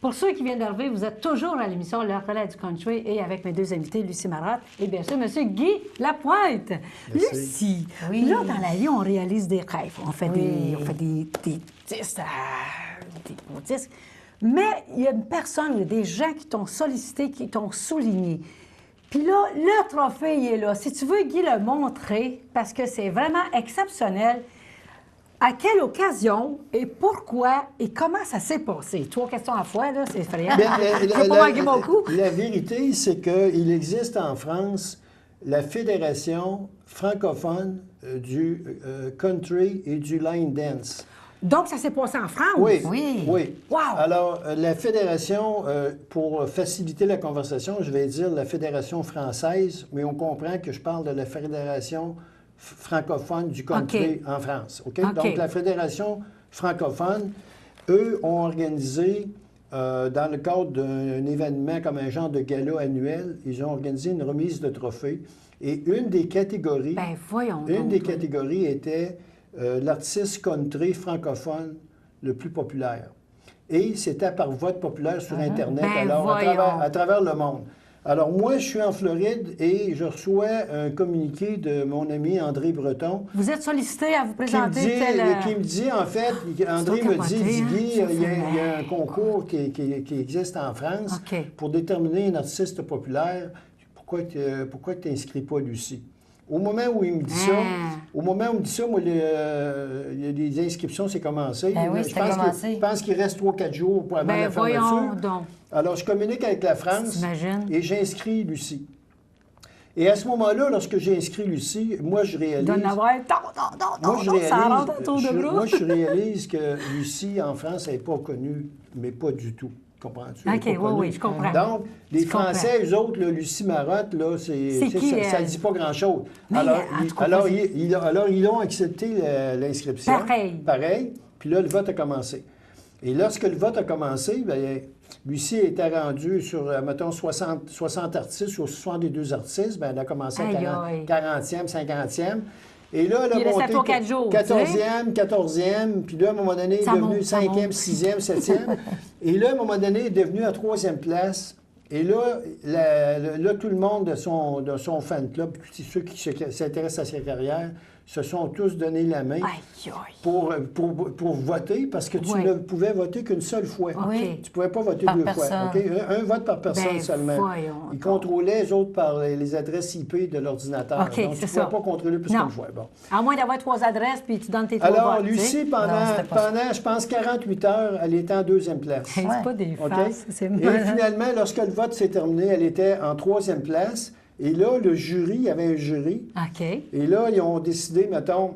Pour ceux qui viennent d'arriver, vous êtes toujours à l'émission Le Relais du Country et avec mes deux invités, Lucie Marotte et bien sûr, M. Guy Lapointe. Merci. Lucie, Oui. là, dans la vie, on réalise des rêves. On fait Oui. des disques, des gros disques. Mais il y a une personne, il y a des gens qui t'ont sollicité, qui t'ont souligné. Puis là, le trophée, il est là. Si tu veux, Guy, le montrer, parce que c'est vraiment exceptionnel. À quelle occasion et pourquoi et comment ça s'est passé? 3 questions à la fois, là, c'est effrayant. Je ne peux pas manquer mon coup. La vérité, c'est qu'il existe en France la Fédération francophone du country et du line dance. Donc, ça s'est passé en France? Oui, Oui. oui. Wow! Alors, la Fédération, pour faciliter la conversation, je vais dire la Fédération française, mais on comprend que je parle de la Fédération francophone du country en France. OK? Donc, la Fédération francophone, eux, ont organisé, dans le cadre d'un événement comme un genre de gala annuel, ils ont organisé une remise de trophées. Et une des catégories, Ben, voyons donc. catégories était l'artiste country francophone le plus populaire. Et c'était par vote populaire sur Internet, Ben, alors voyons. à travers le monde. Alors moi, je suis en Floride et je reçois un communiqué de mon ami André Breton Vous êtes sollicité à vous qui me présenter dit, tel... qui me dit, en fait, André trop me dit, capoté, Guy, hein, il y a un concours qui existe en France OK. pour déterminer un artiste populaire. Pourquoi tu n'inscris pas Lucie? Au moment où il me dit ça, moi, les inscriptions, c'est commencé. Ben oui, Je c'était pense commencé. je pense qu'il reste 3-4 jours pour avant Ben, la voyons fermeture. donc. Alors, je communique avec la France T'imagines? et j'inscris Lucie. Et à ce moment-là, lorsque j'ai inscrit Lucie, moi, je réalise... Il doit en avoir... Moi, Ça rentre à tour de bras. moi, je réalise que Lucie, en France, elle n'est pas connue, mais pas du tout. Comprends-tu? Elle est OK, pas oui, connue. oui, je comprends. Donc, les Je comprends. Français, eux autres, là, Lucie Marotte, là, C'est qui, ça ne elle? dit pas grand-chose. Mais, Alors, en tout cas, alors, vas-y. ils ont accepté l'inscription. Pareil. Puis là, le vote a commencé. Et lorsque le vote a commencé, bien, Lucie était rendue sur, mettons, 60 artistes ou 62 artistes. Bien, elle a commencé Aïe, à aïe. 40e, 50e. Et là, elle Puis il a restait monté 3-4 jours, tu sais. 14e, 14e, puis là, à un moment donné, elle est Ça devenue monte, ça 5e, monte. 6e, 7e. Et là, à un moment donné, elle est devenue à 3e place. Et là, tout le monde de son fan club, ceux qui s'intéressent à sa carrière, se sont tous donné la main Aïe, aïe. pour voter, parce que tu Ouais. ne pouvais voter qu'une seule fois. Oui. Tu ne pouvais pas voter Par 2 personne. fois. OK? Un vote par personne Ben, seulement. voyons Ils donc. contrôlaient les autres par les adresses IP de l'ordinateur. OK, Donc, tu c'est ne ça. pouvais pas contrôler plus Non. qu'une fois. Bon. À moins d'avoir 3 adresses, puis tu donnes tes 3 Alors, votes, tu sais. Lucie, Non, c'était pas ça. pendant, je pense, 48 heures, elle était en 2e place. Hey, c'est pas des OK? farces, c'est Et malade. finalement, lorsque le vote s'est terminé, elle était en 3e place. Et là, le jury, il y avait un jury. OK. Et là, ils ont décidé, mettons,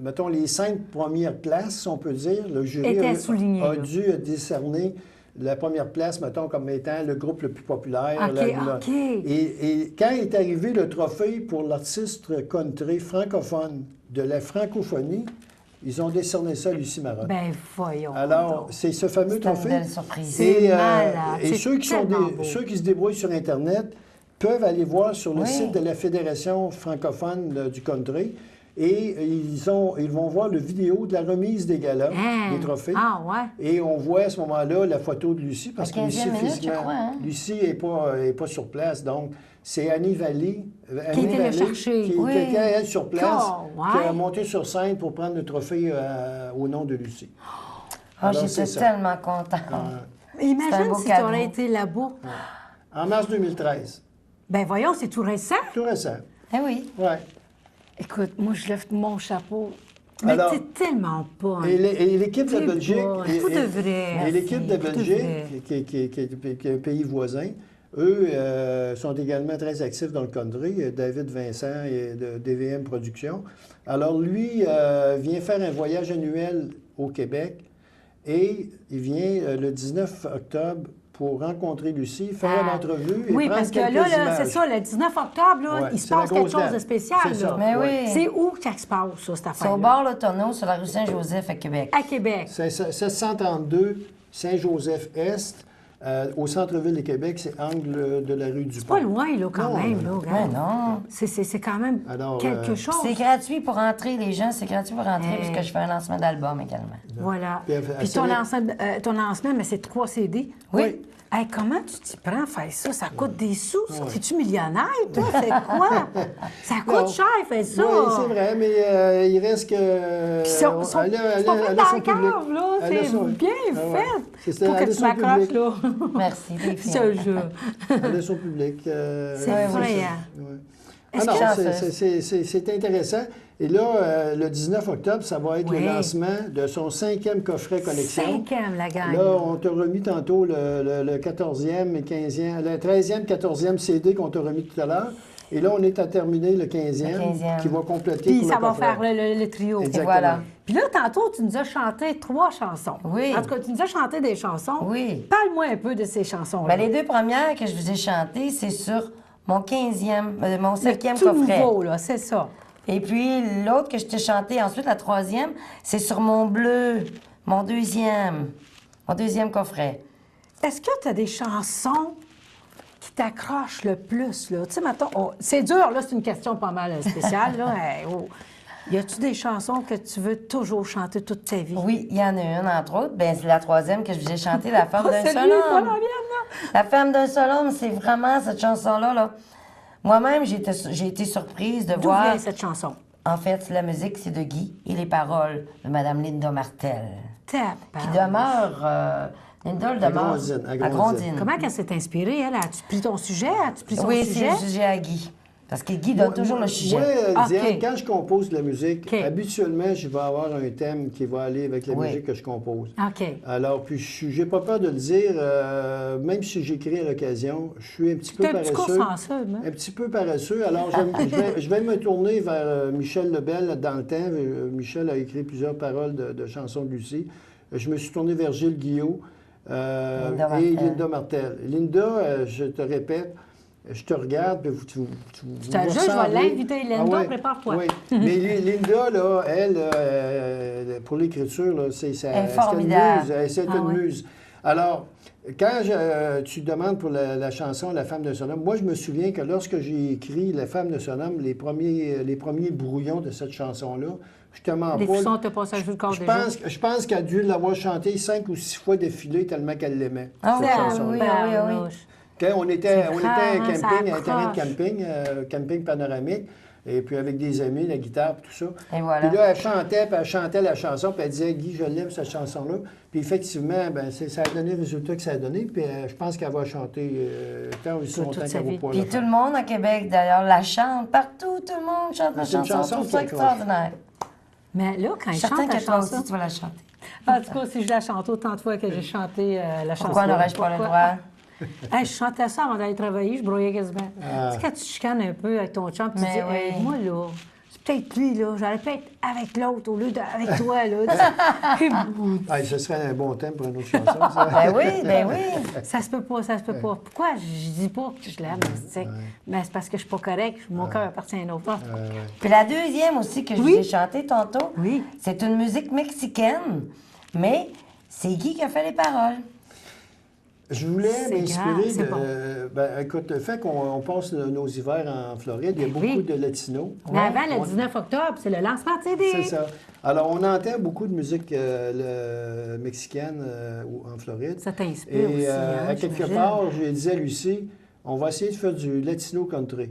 mettons, les 5 premières places, on peut dire, le jury Étaient soulignées, a là. dû décerner la première place, mettons, comme étant le groupe le plus populaire. OK, OK. Et quand est arrivé le trophée pour l'artiste country francophone de la francophonie, ils ont décerné ça à Lucie Marotte. Ben, voyons. Alors, donc. c'est ce fameux C'est une trophée. belle surprise. C'est Et, malade. et C'est ceux qui tellement beau. ceux qui se débrouillent sur Internet peuvent aller voir sur le Oui. site de la Fédération francophone du country et ils vont voir le vidéo de la remise des galas, Hein? des trophées. Ah, ouais. Et on voit à ce moment-là la photo de Lucie, parce À que Lucie, 15e minute, je physiquement, crois, hein? Lucie n'est pas sur place. Donc, c'est Annie Vallée, Qui était le chercher. qui Oui. était, elle, sur place, Oh, ouais. qui a monté sur scène pour prendre le trophée au nom de Lucie. Ah, Alors, j'étais c'est ça. tellement contente. Mais imagine C'est un beau si tu cadeau. aurais été là-bas. En mars 2013. Ben, voyons, c'est tout récent. Tout récent. Eh oui. Ouais. Écoute, moi, je lève mon chapeau. Mais Alors, t'es tellement pas. Et l'équipe de T'es Belgique. bonne. Tout de vrai. Et l'équipe de Merci. Tout de Belgique, vrai. qui est un pays voisin, eux sont également très actifs dans le country. David Vincent et de DVM Productions. Alors, lui vient faire un voyage annuel au Québec et il vient le 19 octobre pour rencontrer Lucie, faire une entrevue et Oui, prendre parce que quelques là, images. c'est ça, le 19 octobre, là, Ouais, il se c'est la passe quelque grosse chose date. de spécial. C'est ça. là. Mais Ouais. oui. C'est où que ça se passe, ça, cette C'est affaire au bord le tonneau sur la rue Saint-Joseph à Québec. À Québec. C'est 732 Saint-Joseph-Est. Au centre-ville de Québec, c'est angle de la rue du Pont. Pas loin, là, quand même. Là, Mais regarde. non. C'est quand même Alors, quelque chose. C'est gratuit pour entrer, les gens, c'est gratuit pour entrer parce que je fais un lancement d'album également. Voilà. Puis, Puis ton lancement, mais c'est 3 CD. Oui. Hey, comment tu t'y prends à faire ça? Ça coûte des sous. Es-tu millionnaire, toi? C'est quoi? Ça coûte Non. cher, faire ça. Oui, c'est vrai, mais il reste que... Puis c'est pas fait dans la cave, là. C'est bien fait. C'est Pour que tu m'accroches, là. Merci, les Je te filles. jure. Elle a son public. C'est effrayant. Ah non, c'est intéressant. Et là, le 19 octobre, ça va être le lancement de son 5e coffret collection. 5e, la gang. Là, on t'a remis tantôt le 14e et 15e, le 13e, 14e CD qu'on t'a remis tout à l'heure. Et là, on est à terminer le 15e, qui va compléter Puis tout ça le va coffret. faire le trio. Exactement. Et voilà. Puis là, tantôt, tu nous as chanté 3 chansons. Oui. En tout cas, tu nous as chanté des chansons. Oui. Parle-moi un peu de ces chansons-là. Ben, les 2 premières que je vous ai chantées, c'est sur mon 15e, mon 5e tout coffret. nouveau, là, c'est ça. Et puis l'autre que je t'ai chanté ensuite, la 3e, c'est sur mon bleu, mon 2e coffret. Est-ce que tu as des chansons qui t'accrochent le plus, là? Tu sais, mettons, c'est dur, là, c'est une question pas mal spéciale, là. Hey, oh. Y a-tu des chansons que tu veux toujours chanter toute ta vie? Oui, il y en a une, entre autres. Ben, c'est la 3e que je vous ai chantée, La femme d'un c'est seul lui, pas homme. la mienne, là. La femme d'un seul homme, c'est vraiment cette chanson-là. Là. Moi-même, j'ai été surprise de D'où voir... vient cette chanson? En fait, la musique, c'est de Guy et les paroles de Mme Linda Martel, qui Tabarnak. demeure... Linda elle demeure À à Grondines. Comment elle s'est inspirée, elle? As-tu pris ton sujet? As-tu pris son Oui, c'est sujet? le sujet à Guy. Parce que Guy donne toujours le sujet. Moi, Diane, OK. quand je compose de la musique, OK. habituellement, je vais avoir un thème qui va aller avec la Oui. musique que je compose. OK. Alors, puis, j'ai pas peur de le dire, même si j'écris à l'occasion, je suis un petit peu T'es un petit paresseux. cours sensible, hein? Un petit peu paresseux. Alors, je vais me tourner vers Michel Lebel dans le temps. Michel a écrit plusieurs paroles de chansons de Lucie. Je me suis tourné vers Gilles Guillot Linda et Martel. Linda Martel. Linda, je te répète, je te regarde, puis tu Je te jure, je vais l'inviter. Linda, ouais, prépare-toi. Oui. Mais Linda, là, elle, pour l'écriture, là, c'est Elle est formidable. c'est une Ah, muse. Alors, quand tu demandes pour la chanson La femme de son homme, moi, je me souviens que lorsque j'ai écrit La femme de son homme, les premiers brouillons de cette chanson-là, je te mens Les pas. frissons te passent à jour le corps je déjà. je pense qu'elle a dû l'avoir chanté 5 ou 6 fois d'affilée tellement qu'elle l'aimait, Ah cette oui, chanson-là. oui. Quand on était à un rare, ça camping, un terrain de accroche. camping panoramique, et puis avec des amis, la guitare, puis tout ça. Et voilà. Puis là, elle chantait la chanson, puis elle disait « Guy, je l'aime, cette chanson-là ». Puis effectivement, ben, ça a donné le résultat que ça a donné, puis je pense qu'elle va chanter tant aussi longtemps toute sa qu'elle va vie. pouvoir Puis le tout faire. le monde à Québec, d'ailleurs, la chante. Partout, tout le monde chante la C'est une chanson. chanson Je trouve ça qui accroche. extraordinaire. Mais là, quand Je il suis certain chante la que toi chanson... aussi, tu vas la chanter. En tout cas, si je la chante autant de fois que j'ai chanté la chanson... Pourquoi n'aurais-je pas le droit? Hey, je chantais ça avant d'aller travailler, je broyais quasiment. Ah. Tu sais, quand tu chicanes un peu avec ton chum, puis tu Mais dis, oui. hey, moi, là, c'est peut-être lui, là, j'aurais pu être avec l'autre au lieu d'avec toi, là. Ah, ce serait un bon thème pour une autre chanson, ça. Ben oui. Ça se peut pas, ça se peut pas. Pourquoi je dis pas que je l'aime, tu sais? Mais c'est parce que je suis pas correct, mon cœur appartient à un autre. Puis la deuxième aussi que je Oui. vous ai chantée tantôt, Oui. c'est une musique mexicaine, mais c'est Guy qui a fait les paroles. Je voulais C'est m'inspirer grand, c'est de... bon. Ben, écoute, le fait qu'on passe nos hivers en Floride, il y a beaucoup Oui. de latinos. Mais avant le 19 octobre, c'est le lancement de CD. C'est ça. Alors, on entend beaucoup de musique mexicaine en Floride. Ça t'inspire Et aussi, hein, à quelque j'imagine. part, j'ai dit à Lucie, on va essayer de faire du latino country.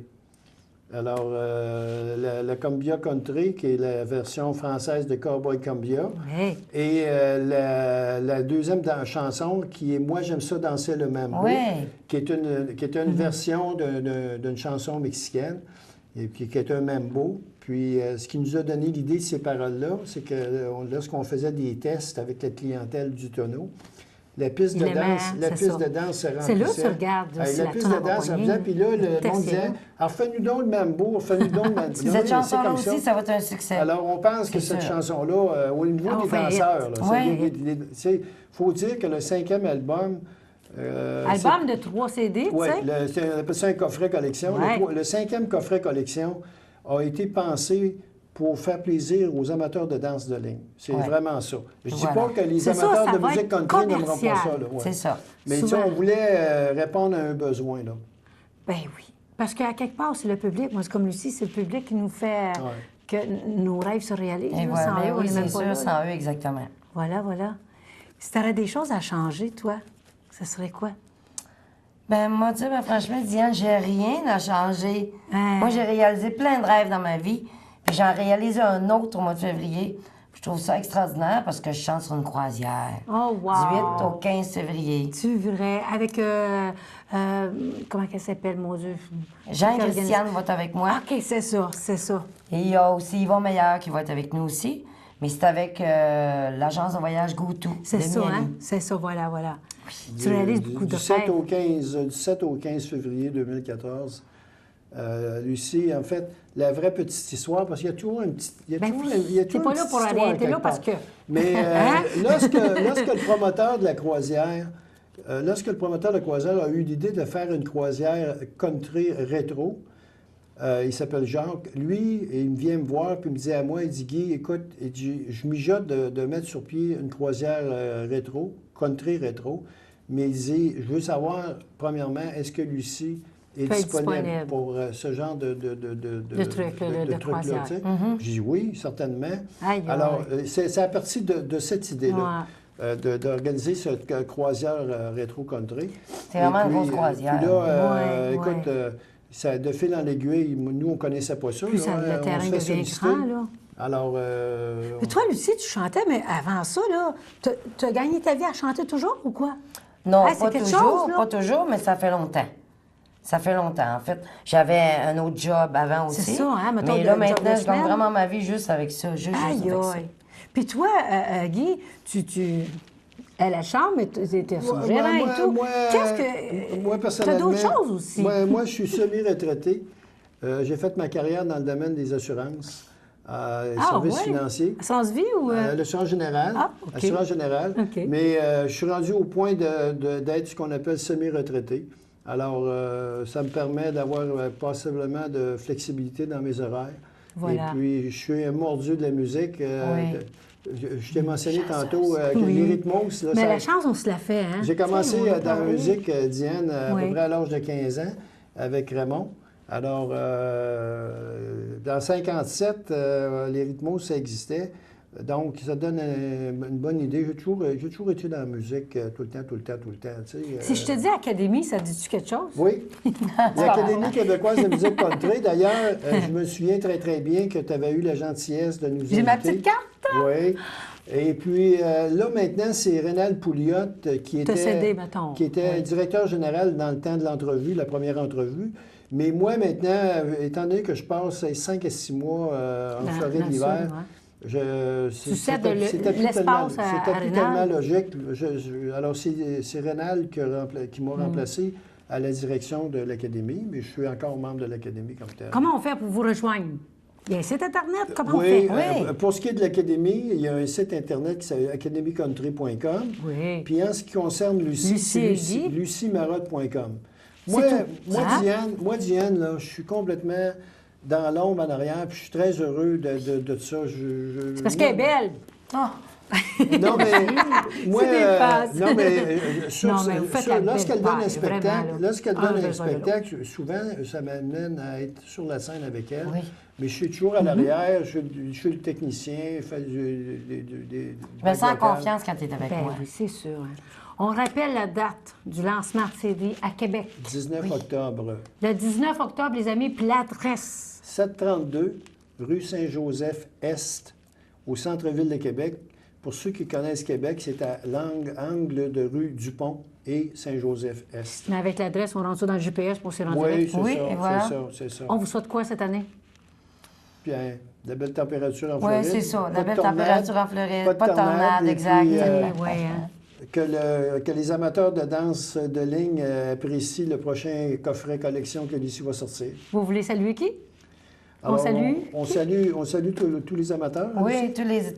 Alors, la Cumbia Country, qui est la version française de Cowboy Cumbia. Oui. Et la deuxième chanson, qui est Moi, j'aime ça danser le mambo, Ouais. qui est une version d'une chanson mexicaine, et puis qui est un mambo. Puis, ce qui nous a donné l'idée de ces paroles-là, c'est que lorsqu'on faisait des tests avec la clientèle du tonneau, la piste Il de aimait, danse, c'est ça. se remplissait. C'est là que tu regardes Hey, aussi la la piste toune de danse se envoyée. faisait, puis là, le monde Testez-le. disait « Alors, fais-nous donc le mambo, fais-nous donc le mambo. » Cette chanson-là aussi, ça va être un succès. Alors, on pense que C'est cette sûr. chanson-là, au niveau Ah, des on fait danseurs, hit. là, Ouais. il faut dire que le 5e album... Album de 3 CD, tu Oui, sais. on appelle ça un coffret collection. Ouais. Le 5e coffret collection a été pensé pour faire plaisir aux amateurs de danse de ligne. C'est vraiment ça. Je dis Voilà. pas que les C'est ça, amateurs ça de va musique être country n'aimeront pas commercial. ça. Là, ouais. C'est ça. Mais tu sais, Souvent. on voulait répondre à un besoin. Là. Ben oui. Parce qu'à quelque part, c'est le public. Moi, c'est comme Lucie, c'est le public qui nous fait que nos rêves se réalisent. Et là. voilà, Sans mais eux, on oui, est même c'est pas sûr, là, sans là. eux, exactement. Voilà, voilà. Si tu aurais des choses à changer, toi, ça serait quoi? Ben moi, tu sais, ben, franchement, Diane, j'ai rien à changer. Hein? Moi, j'ai réalisé plein de rêves dans ma vie, puis j'en réalisé un autre au mois de février. Je trouve ça extraordinaire parce que je chante sur une croisière. Oh, wow! 18 au 15 février. Tu verrais, avec, comment qu'elle s'appelle, mon Dieu? Jean et Qui Christiane organise- vont être avec moi. OK, c'est ça, c'est ça. Et il y a aussi Yvon Meilleur qui va être avec nous aussi. Mais c'est avec l'agence de voyage GoTo C'est de ça, Miami. hein? C'est ça, voilà, voilà. Tu réalises beaucoup de Du 7 rêves. au 15 février 2014. Lucie, en fait, la vraie petite histoire, parce qu'il y a toujours une petite. Il y a Ben toujours, oui, il y a t'es toujours pas une là petite pour histoire rien, t'es là quelque parce part. que- Mais Hein? lorsque le promoteur de la croisière. Lorsque le promoteur de la croisière a eu l'idée de faire une croisière country rétro, il s'appelle Jacques. Lui, il vient me voir puis il me dit à moi, il dit, Guy, écoute, il dit, je mijote de mettre sur pied une croisière rétro, country rétro, mais il dit, je veux savoir, premièrement, est-ce que Lucie est Peut être disponible disponible. pour ce genre de truc, là, de truc-là, croisière. tu sais? J'ai dit oui, certainement. Aïe, aïe. Alors, c'est à partir de cette idée-là. D'organiser cette croisière rétro country. C'est vraiment Et une puis, grosse croisière. Puis là, Ouais, écoute, ouais. ça, de fil en aiguille, nous, on ne connaissait pas ça. Plus là, ça, le on terrain se fait devient solliciter. grand, là. Alors, Mais toi, Lucie, tu chantais, mais avant ça, là, tu as gagné ta vie à chanter toujours ou quoi? Non, Ah, c'est pas quelque toujours, chose, là. pas toujours, mais ça fait longtemps. Ça fait longtemps, en fait. J'avais un autre job avant aussi. C'est ça, hein, mettons, mais de- là, job de maintenant, je gagne semaine. vraiment ma vie juste avec ça. Juste Aïe, avec ça. aïe. Puis toi, Guy, elle chante, mais tu étais son gérant et tout. Qu'est-ce que... Moi, T'as personnellement... d'autres choses aussi. Moi, je suis semi-retraité. J'ai fait ma carrière dans le domaine des assurances, services ouais? financiers. Assurance vie ou... L'assurance générale. Ah, OK. Assurance générale. OK. Mais je suis rendu au point d'être ce qu'on appelle semi-retraité. Alors, ça me permet d'avoir possiblement de flexibilité dans mes horaires. Voilà. Et puis, je suis un mordu de la musique. Oui. Je t'ai mentionné tantôt que Oui. les rythmos... là, Mais ça- la chance, on se la fait, hein? j'ai commencé Tu sais, on a dans la travaillé. musique, Diane, à Oui. peu près à l'âge de 15 ans, avec Raymond. Alors, dans 57, les rythmos, ça existait. Donc, ça donne une bonne idée. J'ai toujours été dans la musique tout le temps. Tu sais, Si je te dis académie, ça dit-tu quelque chose? Oui. L'Académie québécoise de musique country. D'ailleurs, je me souviens très, très bien que tu avais eu la gentillesse de nous inviter. J'ai ma petite carte. Oui. Et puis, là, maintenant, c'est Rénal Pouliot qui T'as était, cédé, mettons. qui était Oui. directeur général dans le temps de l'entrevue, la première entrevue. Mais moi, maintenant, étant donné que je passe 5 à 6 mois en Dans- Floride dans le l'hiver, sud, ouais. Tu cèdes l'espace à C'était tellement Rénal. logique. Alors, c'est Rénal qui m'a remplacé à la direction de l'Académie, mais je suis encore membre de l'Académie comme tel. Comment on fait pour vous rejoindre? Il y a un site Internet, comment on Oui, fait? Oui. pour ce qui est de l'Académie, il y a un site Internet qui s'appelle academycountry.com. Oui. Puis en ce qui concerne Lucie, Lucie c'est et Guy. luciemarotte.com. C'est Moi, tout. Hein? Diane, là, je suis complètement dans l'ombre en arrière, puis je suis très heureux de ça. C'est parce qu'elle est belle. Ah, Non, mais moi, C'est des faces. non, mais, Non, mais vous faites la belle lorsqu'elle donne paire, un spectacle, vraiment, là. lorsqu'elle Un donne un besoin de l'autre. spectacle, souvent, ça m'amène à être sur la scène avec elle. Oui. Mais je suis toujours à l'arrière, je suis le technicien, je fais je me sens en confiance quand tu es avec Ben moi. oui, c'est sûr. hein. On rappelle la date du lancement de CD à Québec. 19 octobre. Le 19 octobre, les amis, puis l'adresse. 732 rue Saint-Joseph-Est, au centre-ville de Québec. Pour ceux qui connaissent Québec, c'est à l'angle de rue Dupont et Saint-Joseph-Est. Mais avec l'adresse, on rentre ça dans le GPS pour s'y rendre Oui, direct. c'est Oui, ça, et voilà. c'est ça. On vous souhaite quoi cette année? Bien, de belles températures en Oui, Floride. c'est ça. Pas La de belle tornade, température en Floride, pas de tornade, et exact. puis, Oui, hein. que les amateurs de danse de ligne apprécient le prochain coffret collection que Lucie va sortir. Vous voulez saluer qui? Alors, salue? On salue tous les amateurs. hein, Oui, Lucie?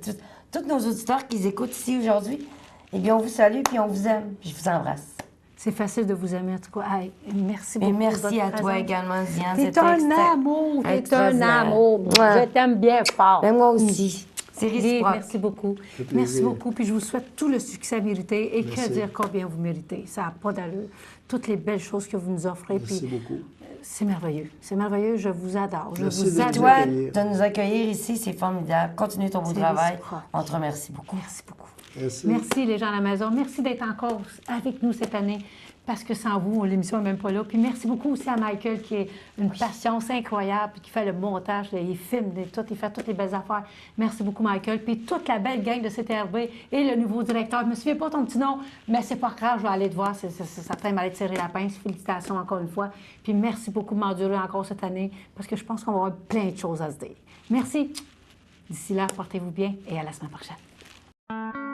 tous nos auditeurs qui écoutent ici aujourd'hui, eh bien, on vous salue puis on vous aime. Puis je vous embrasse. C'est facile de vous aimer, en tout cas. Hey, merci beaucoup. Et merci de votre à toi présence. également, Diane. T'es C'était un amour, t'es un extraordinaire. amour. Ouais. Je t'aime bien fort. Ben, moi aussi. C'est Oui, réciproque. merci beaucoup. fait plaisir. Merci beaucoup. Puis je vous souhaite tout le succès mérité et que Merci. dire combien vous méritez. Ça n'a pas d'allure. Toutes les belles choses que vous nous offrez. Merci Puis beaucoup. c'est merveilleux. C'est merveilleux. Je vous adore. Je Merci vous de adore. nous Toi, accueillir. de nous accueillir ici, c'est formidable. Continue ton beau C'est travail. réciproque. On te remercie beaucoup. Merci beaucoup. Merci. Merci les gens à la maison. Merci d'être encore avec nous cette année parce que sans vous, l'émission n'est même pas là. Puis merci beaucoup aussi à Michael qui est une patience incroyable puis qui fait le montage, il filme tout, il fait toutes les belles affaires. Merci beaucoup Michael. Puis toute la belle gang de CTRV et le nouveau directeur. Je me souviens pas ton petit nom, mais c'est pas grave, je vais aller te voir. C'est certain, m'aller tirer la pince. Félicitations encore une fois. Puis merci beaucoup de m'endurer encore cette année parce que je pense qu'on va avoir plein de choses à se dire. Merci. D'ici là, portez-vous bien et à la semaine prochaine.